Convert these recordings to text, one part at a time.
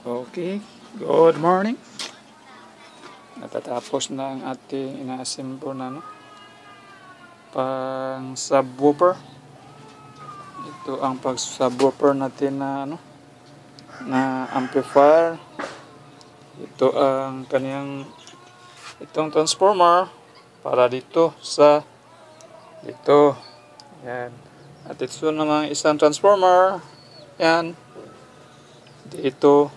Okay, good morning. Natatapos na ang ating ina-assemble na pang subwoofer. Ito ang pag subwoofer natin na amplifier. Ito ang itong transformer para dito sa dito. Yan. At ito namang isang transformer. Yan. Dito.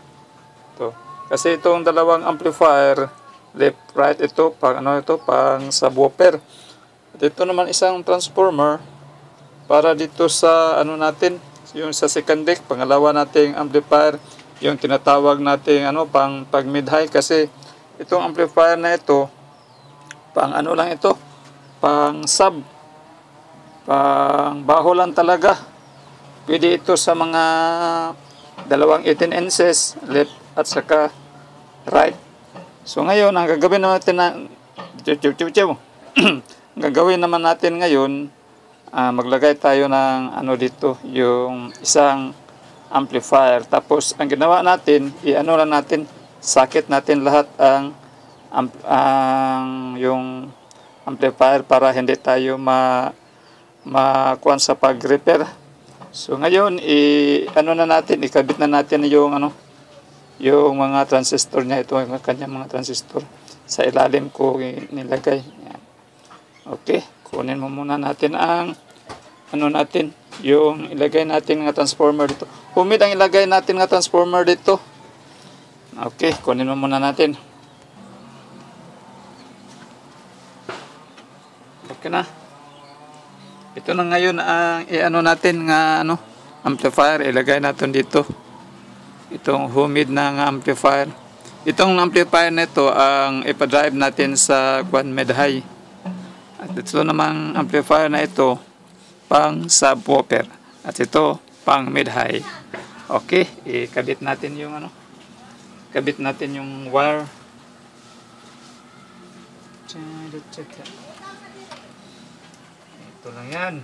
Ito. Kasi itong dalawang amplifier, left, right, ito pang subwoofer. At ito naman isang transformer para dito sa natin, yung sa second deck, pangalawa nating amplifier, yung tinatawag nating pag mid-high, kasi itong amplifier na ito pang lang ito, pang sub, pang baho lang talaga. Pwede ito sa mga dalawang 18 inches left at saka right. So ngayon ang gagawin natin gagawin naman natin ngayon, maglagay tayo ng dito, yung isang amplifier. Tapos ang ginawa natin, lang natin, sakit natin lahat ang yung amplifier para hindi tayo makuan sa pag-repair. So ngayon na natin, ikabit na natin yung yung mga transistor niya. Ito ang kanyang mga transistor sa ilalim ko nilagay. Yan. Okay, kunin mo muna natin ang natin, yung ilagay natin nga transformer dito. Humid ang ilagay natin nga transformer dito. Okay, kunin mo muna natin. Okay na. Ito na ngayon ang natin nga amplifier, ilagay natin dito. Itong humid na nga amplifier. Itong amplifier nito ang ipa-drive natin sa mid-high. At ito namang amplifier na ito pang subwoofer. At ito pang mid-high. Okay, ikabit natin yung kabit natin yung wire. Ito lang yan.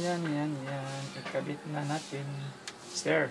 Yan. Ikabit na natin, sir.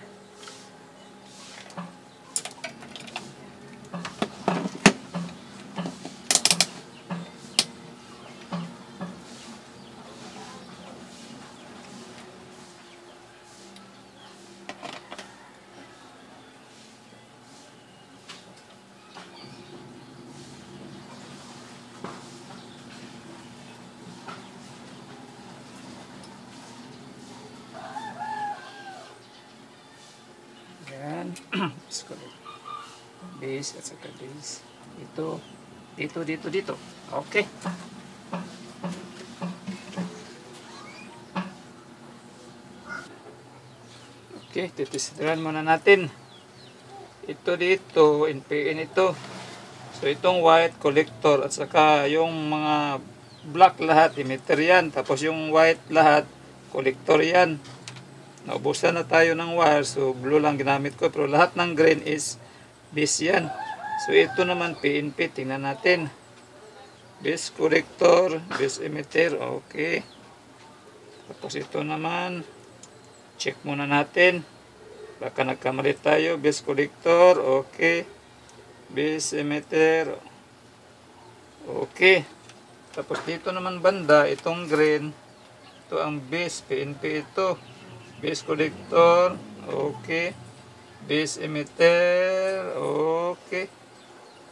Yan. Base at saka base. Dito. Okay. Okay, titisiran muna natin. Ito dito, NPN ito. So itong white collector at saka yung mga black lahat, emitter yan. Tapos yung white lahat, collector yan. Naubusan na tayo ng wire, so blue lang ginamit ko, pero lahat ng green is base yan. So ito naman PNP, tingnan natin. Base collector, base emitter, okay. Tapos ito naman, check muna natin. Baka nagkamali tayo, base collector, okay. Base emitter, okay. Tapos dito naman banda, itong green, ito ang base, PNP ito. Base collector, okay. Base emitter, okay.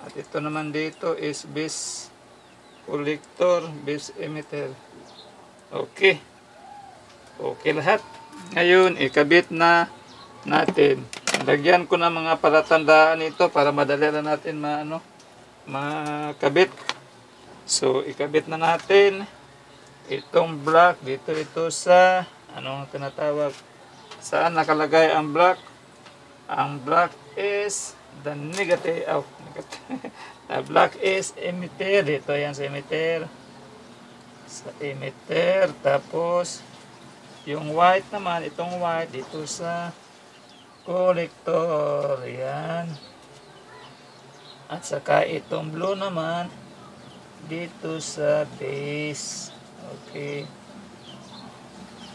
At ito naman dito is base collector, base emitter. Okay. Okay lahat. Ngayon, ikabit na natin. Lagyan ko ng mga palatandaan ito para madali na natin makabit. So, ikabit na natin itong block dito, ito sa tinatawag, saan nakalagay ang block? Ang block is the negative. The block is emitter. Dito yan sa emitter. Tapos yung white naman, itong white dito sa collector. Yan. At saka itong blue naman dito sa base. Okay.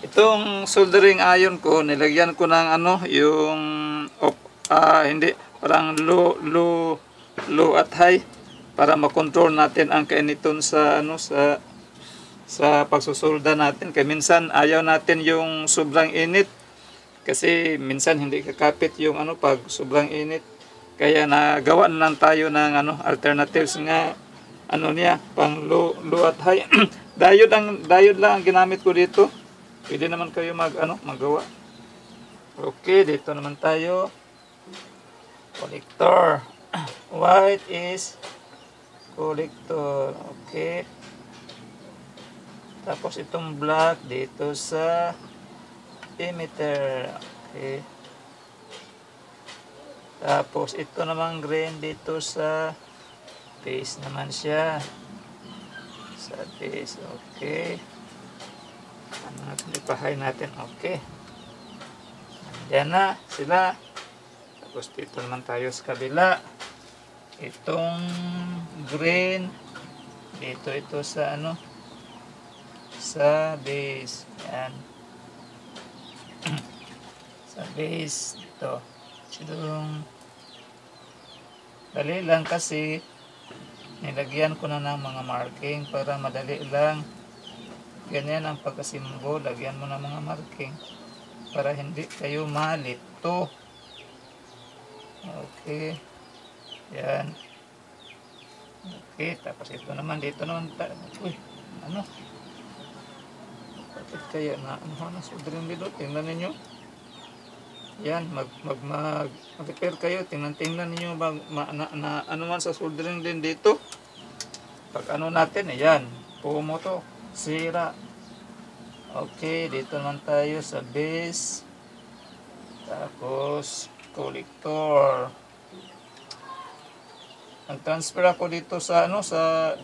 Itong soldering iron ko, nilagyan ko ng ano, yung hindi, parang low at high para makontrol natin ang kainiton sa ano, sa pagsusolda natin. Kaya minsan ayaw natin yung sobrang init kasi minsan hindi kakapit yung ano pag sobrang init. Kaya nagawa na lang tayo ng ano alternatives nga ano niya pang low at high. diode lang ang ginamit ko dito. Pwede naman kayo magawa. Okay, dito naman tayo. Collector. White is collector. Okay. Tapos itong black dito sa emitter. Okay. Tapos ito naman green dito sa base naman siya. Sa base. Okay. Ipahay natin. Okay. Diyan na sila. Tapos dito naman tayo sa kabila. Itong green dito ito sa ano sa base. Yan. Sa base ito. Yung dali lang kasi nilagyan ko na ng mga marking para madali lang. Ganyan ang pagkasimbol. Lagyan mo ng mga marking para hindi kayo malito. Okay. Yan. Okay. Tapos ito naman. Dito naman. Uy. Ano? Bakit kaya na sobrang dito? Tingnan ninyo. Yan, mag-repair kayo. Tingnan niyo ano man sa soldering din dito. Pag ano natin, ayan, pumo to, sira. Okay, dito naman tayo sa base. Tapos, collector. Nag-transfer ako dito sa ano, sa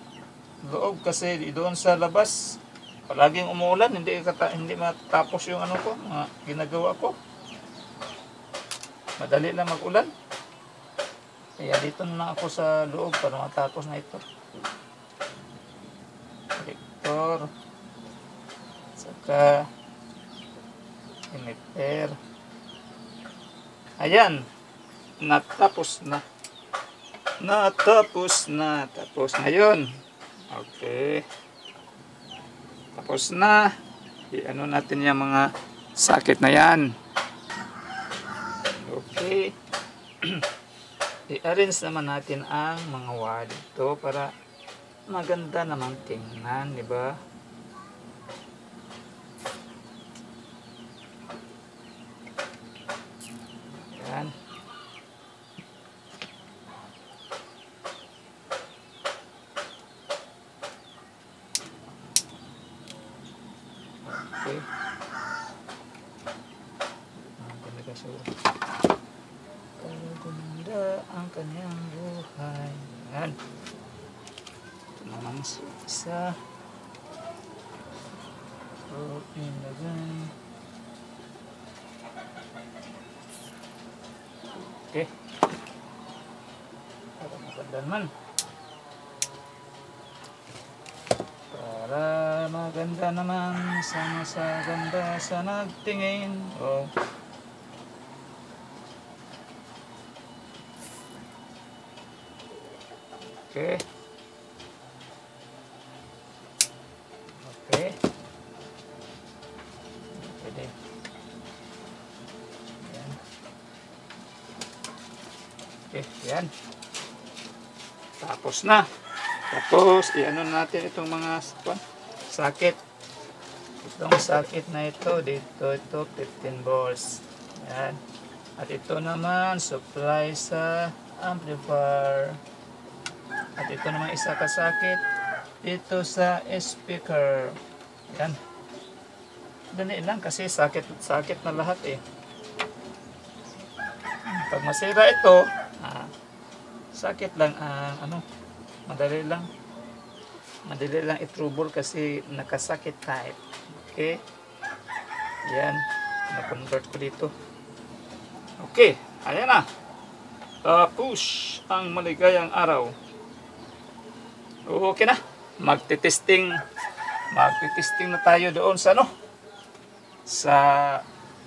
loob kasi doon sa labas. Palaging umuulan, hindi matapos yung ano ko, mga ginagawa ko. Madali lang mag-ulan. Kaya dito na ako sa loob para matapos na ito. Collector. Saka emitter. Ayan. Natapos na. Tapos na yun. Okay. Tapos na. I-ano natin yung mga sakit na yan. Okay. I-arrange naman natin ang mga wire dito para maganda naman tingnan, di ba? Yan. Okay. Talaga siya. Ganda ang kanyang buhay. Yan. Ito naman si isa. So, ilagay. Okay. Para maganda naman. Para maganda naman. Sama sa ganda sa nagtingin. Oh. Okay. Okay. Pwede. Yan. Okay, yan. Tapos na. Tapos, i-ano natin itong mga sakit. Itong sakit na ito, dito, ito, 15 volts. Yan. At ito naman, supply sa amplifier. At ito naman isa kasakit dito sa speaker. Yan. Dali lang kasi sakit na lahat eh. Pag masira ito, sakit lang ang madali lang i-trouble kasi nakasakit type. Okay? Yan. Na-convert ko dito. Okay, ayan na. Tapos, ang maligayang araw. Okay na. Magtitesting na tayo doon sa ano? Sa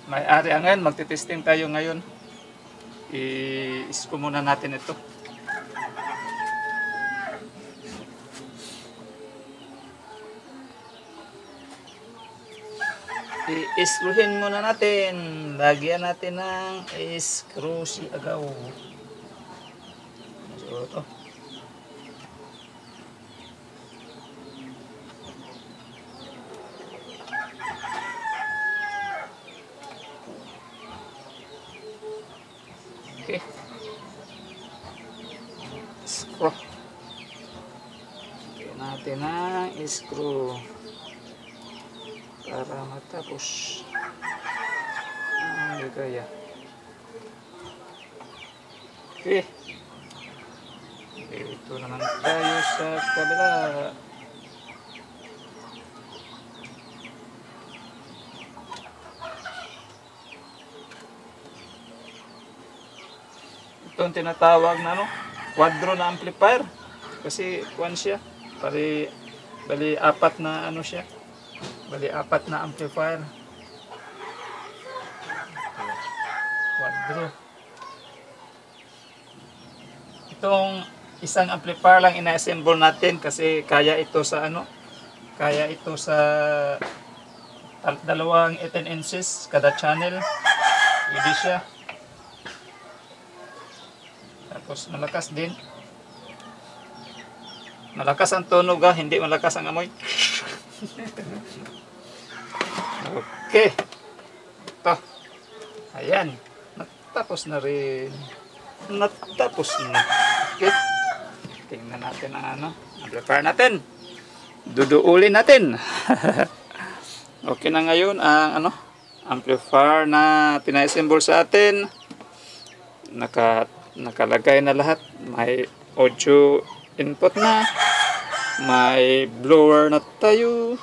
may-ari. Ngayon, magtitesting tayo ngayon. I-isko muna natin ito. I-screwin muna natin. Lagyan natin ng screw si agaw. So, ito. Okay. Screw. Lagyan natin ng screw. Para matapos ang ligaya. Okay. Ito naman tayo sa kabila. Ito ang tinatawag na quadro na amplifier. Kasi kuwan siya. Bali apat na siya. Bali, apat na amplifier. Quadro. Itong isang amplifier lang ina-assemble natin kasi kaya ito sa Kaya ito sa dalawang 18 inches kada channel. Pwede siya. Tapos malakas din. Malakas ang tunog hindi malakas ang amoy. Okay. Ito. Ayan. Natapos na rin. Natapos na. Okay. Tingnan natin ang amplifier natin. Duduulin natin. Okay na ngayon ang amplifier na pina-assemble sa atin. Nakalagay na lahat. May audio input na. May blower na tayo.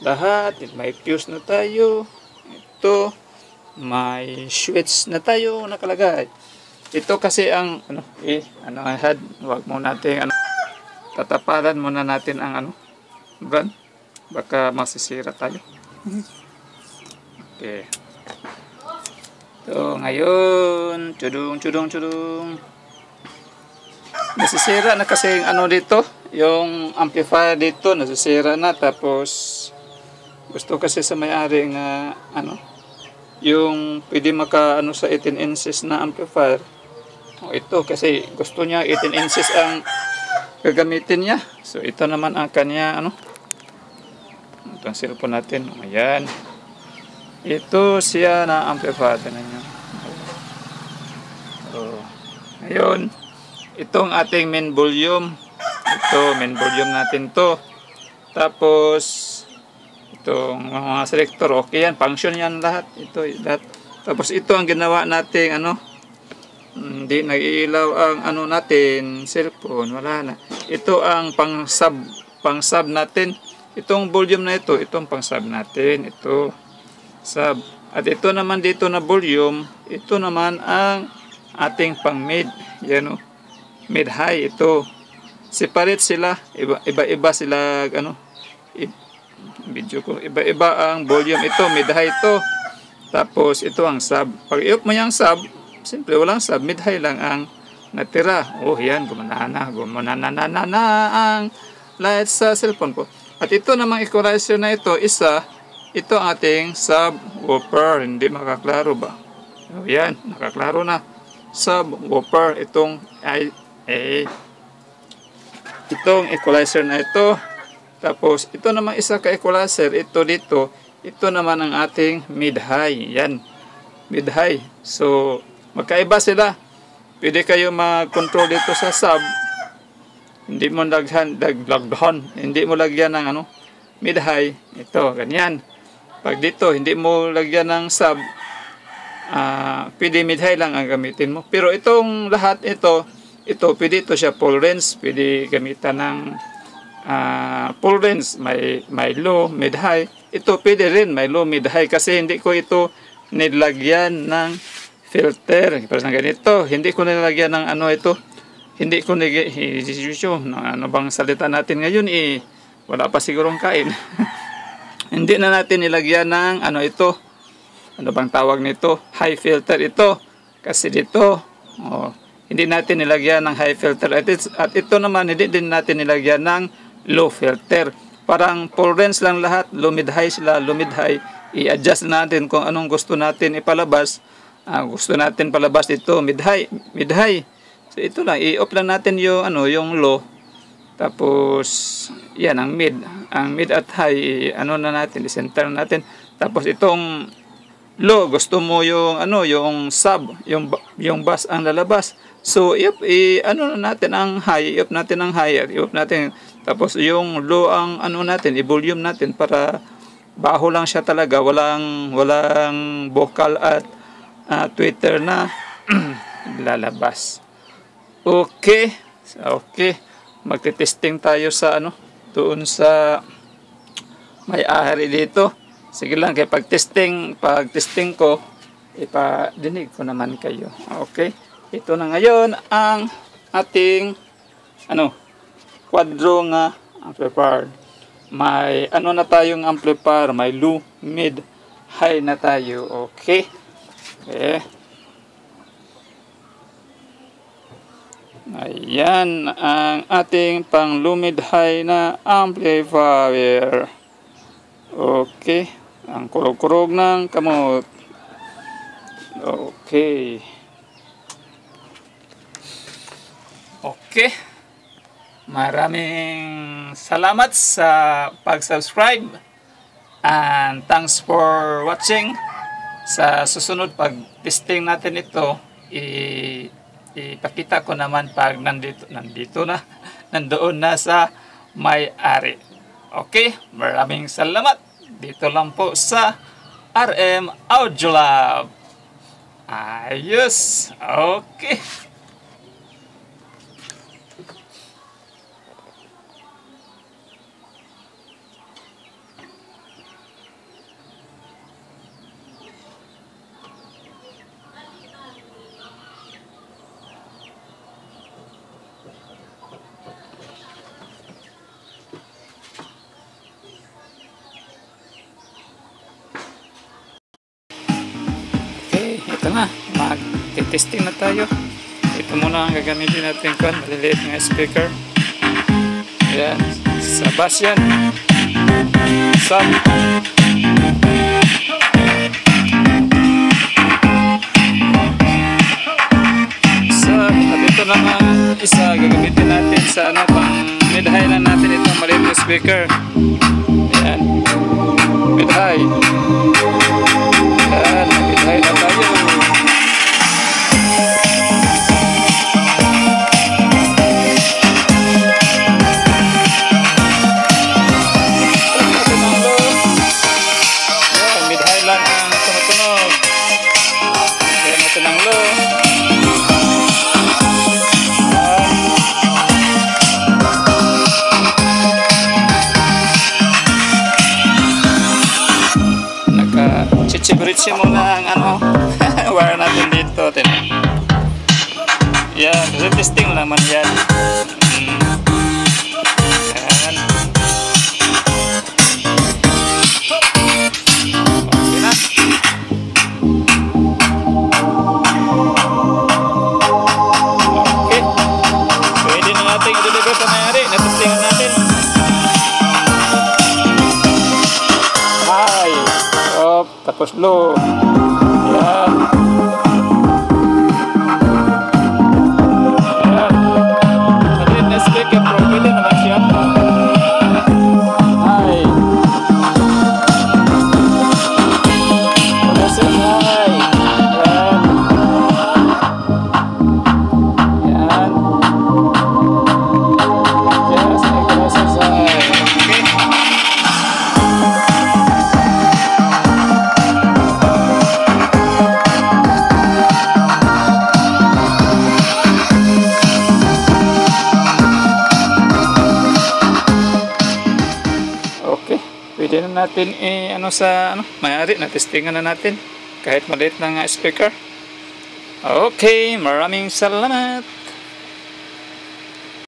Lahat, may fuse na tayo. Ito, may switch na tayo nakalagay. Ito kasi ang wag mo natin tatapalan muna natin ang brand. Baka masisira tayo. Okay. So, ngayon, chudung. Nasisira na kasi dito, yung amplifier dito nasisira na, tapos gusto kasi sa may-ari nga yung pwede maka sa 18 inches na amplifier. Ito kasi gusto niya 18 inches ang gagamitin niya. So ito naman ang kanya itong cellphone natin. Ayan. Ito siya na amplifier niya. So, ngayon, itong ating main volume. Ito, main volume natin to. Tapos itong mga selector, okay yan, function yan lahat. Ito, lahat. Tapos ito ang ginawa natin hindi nag-iilaw ang natin, cellphone, wala na. Ito ang pang-sub natin. Itong volume na ito, itong pang-sub natin, ito sub. At ito naman dito na volume, ito naman ang ating pang-mid. Yan mid-high ito. Separate sila, iba-iba sila video ko. Iba-iba ang volume. Ito, mid-high ito. Tapos, ito ang sub. Pag i-off mo yung sub, simple, walang sub. Mid-high lang ang natira. Oh, yan. Gumana na ang light sa cellphone ko. At ito namang equalizer na ito, ito ang ating subwoofer. Hindi makaklaro ba? Oh, yan. Nakaklaro na. Subwoofer. Itong equalizer na ito. Tapos, ito naman isa ka-equalizer. Ito dito. Ito naman ang ating mid-high. Yan. Mid-high. So, magkaiba sila. Pwede kayo mag-control dito sa sub. Hindi mo lagyan ng mid-high. Ito, ganyan. Pag dito, hindi mo lagyan ng sub. Pwede mid-high lang ang gamitin mo. Pero itong lahat ito, pwede ito siya full range. Pwede gamitan ng full range, may low, mid-high. Ito pwede rin, may low, mid-high. Kasi hindi ko ito nilagyan ng filter. Parang ganito. Hindi ko nilagyan ng ano ito. Hindi ko nilagyan. Ano bang salita natin ngayon eh. Wala pa sigurong kain. Hindi na natin nilagyan ng ano ito. Ano bang tawag nito? High filter ito. Kasi dito, hindi natin nilagyan ng high filter. At ito naman, hindi din natin nilagyan ng low filter. Parang full range lang lahat. Low mid high sila. Low mid high. I-adjust natin kung anong gusto natin ipalabas. Gusto natin palabas ito mid high. Mid high. So ito lang. I-off lang natin yung, yung low. Tapos, yan, ang mid. Ang mid at high, na natin, i-center natin. Tapos, itong low, gusto mo yung, yung sub, yung bass ang lalabas. So, na natin ang high, i-off natin ang high, i-off natin. Tapos, yung low ang, natin, i-volume natin para baho lang siya talaga. Walang vocal at Twitter na lalabas. Okay. Okay. Magte-testing tayo sa doon sa may-ari dito. Sige lang, kaya pag testing ko, ipadinig ko naman kayo. Okay? Ito na ngayon ang ating quadro nga amplifier. May na tayong amplifier, may low, mid, high na tayo. Okay? Okay. Ayan ang ating pang low mid high na amplifier. Okay. Ang kurog-kurog ng kamot. Okay. Okay. Maraming salamat sa pag-subscribe. And thanks for watching. Sa susunod pag-testing natin ito, ipakita ko naman pag nandoon na sa may-ari. Okay, maraming salamat. Dito lang po sa RM Audio Lab. Ayos. Okay. Ito na, mag-testing na tayo. Ito muna ang gagamitin natin kan, maliliit nga speaker. Ayan, sa bass yan. Sub. Sub. At ito naman, isa gagamitin natin sa pang mid-high lang natin itong maliit na speaker. Ayan, mid-high. Ayan, mid-high na tayo. Chichiburitsi muna ang wire natin dito. Yan, retesting naman yan. Yan. Okay na. Okay. Pwede na natin i-deliver sa may-ari. Natestingan natin. Tapos low. Yan. Yan. Maliit na speaker, pero pwede naman siya. Hi. This is hi. Yan. Yan. Just like this is hi. Okay. Pwede na natin sa may-ari na testingan na natin kahit maliit na nga speaker. Okay, maraming salamat.